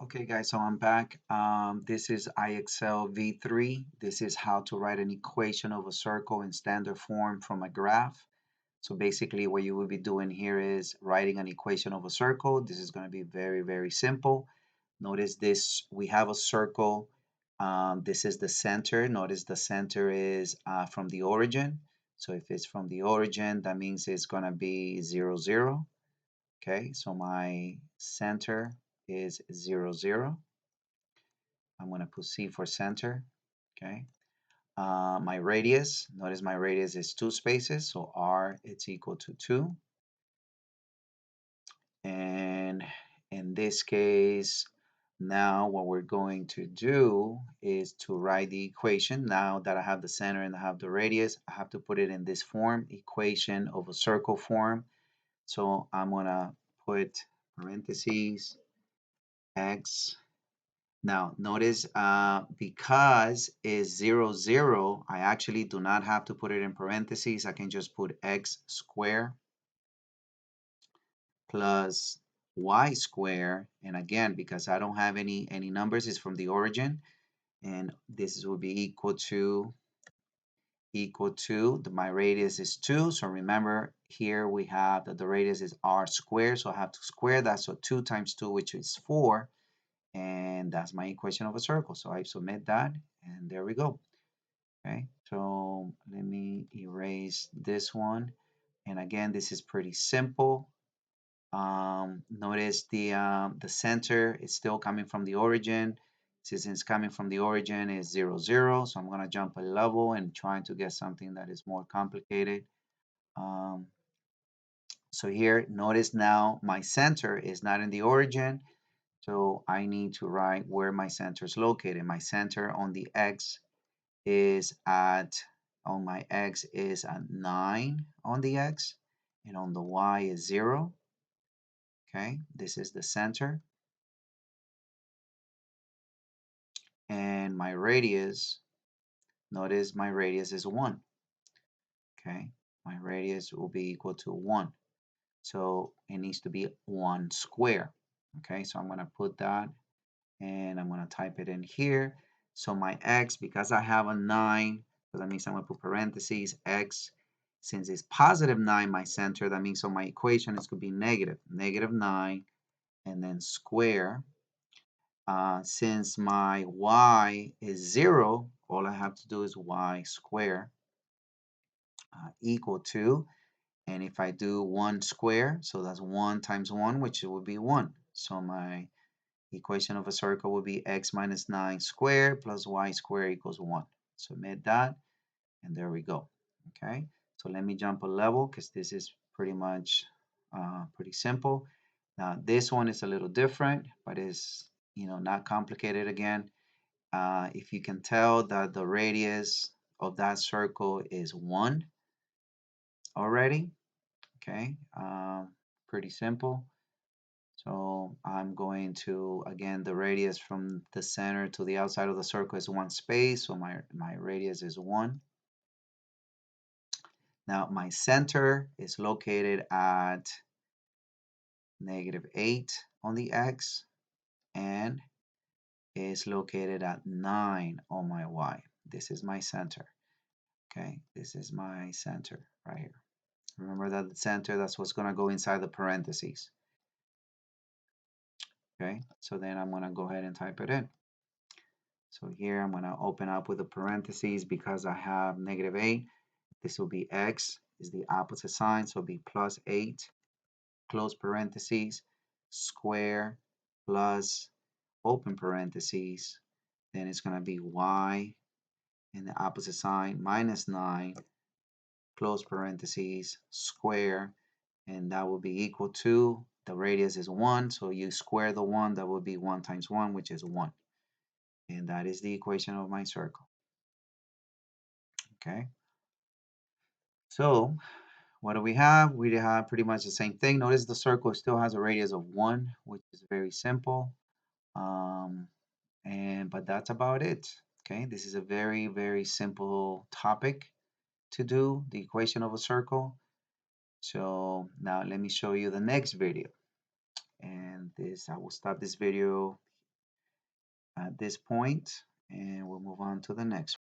Okay, guys, so I'm back. This is IXLV3. This is how to write an equation of a circle in standard form from a graph. So basically what you will be doing here is writing an equation of a circle. This is going to be very, very simple. Notice this, we have a circle. This is the center. Notice the center is from the origin. So if it's from the origin, that means it's going to be 0, 0. Okay, so my center is 0, 0. I'm going to put C for center. Okay. My radius, notice my radius is 2 spaces, so R it's equal to 2. And in this case, now what we're going to do is to write the equation. Now that I have the center and I have the radius, I have to put it in this form, equation of a circle form. So I'm going to put parentheses x. Now, notice because is 0, 0, I actually do not have to put it in parentheses. I can just put x squared plus y squared. And again, because I don't have any numbers, it's from the origin. And this will be equal to, my radius is 2. So remember, here we have that the radius is r squared. So I have to square that. So 2 times 2, which is 4. And that's my equation of a circle. So I submit that, and there we go. Okay, so let me erase this one. And again, this is pretty simple. Notice the center is still coming from the origin. Since it's coming from the origin is 0, 0. So I'm going to jump a level and trying to get something that is more complicated. Um, so here, notice now my center is not in the origin. So I need to write where my center is located. My center on the x is at, on my x is at 9 on the x, and on the y is 0. Okay, this is the center. And my radius, notice my radius is 1. Okay, my radius will be equal to 1. So it needs to be 1 square. Okay, so I'm going to put that and I'm going to type it in here. So my x, because I have a 9, so that means I'm going to put parentheses x. Since it's positive 9, my center, that means so my equation is going to be negative 9, and then square. Since my y is 0, all I have to do is y square equal to, and if I do 1 square, so that's 1 times 1, which would be 1. So my equation of a circle will be x minus 9 squared plus y squared equals 1. Submit that, and there we go. Okay, so let me jump a level because this is pretty much pretty simple. Now this one is a little different, but is not complicated again. If you can tell that the radius of that circle is 1 already, okay, pretty simple. So I'm going to, again, the radius from the center to the outside of the circle is 1 space. So my radius is 1. Now my center is located at -8 on the x and is located at 9 on my y. This is my center. Okay, this is my center right here. Remember that the center, that's what's going to go inside the parentheses. Okay, so then I'm going to go ahead and type it in. So here I'm going to open up with the parentheses because I have -8. This will be x is the opposite sign, so it'll be plus 8, close parentheses, square plus open parentheses. Then it's going to be y in the opposite sign minus 9, close parentheses, square, and that will be equal to, the radius is 1, so you square the 1, that will be 1 times 1, which is 1. And that is the equation of my circle. Okay, so what do we have? We have pretty much the same thing. Notice the circle still has a radius of 1, which is very simple. But that's about it. Okay, this is a very, very simple topic to do, the equation of a circle. So now let me show you the next video. And this, I will stop this video at this point, and we'll move on to the next one.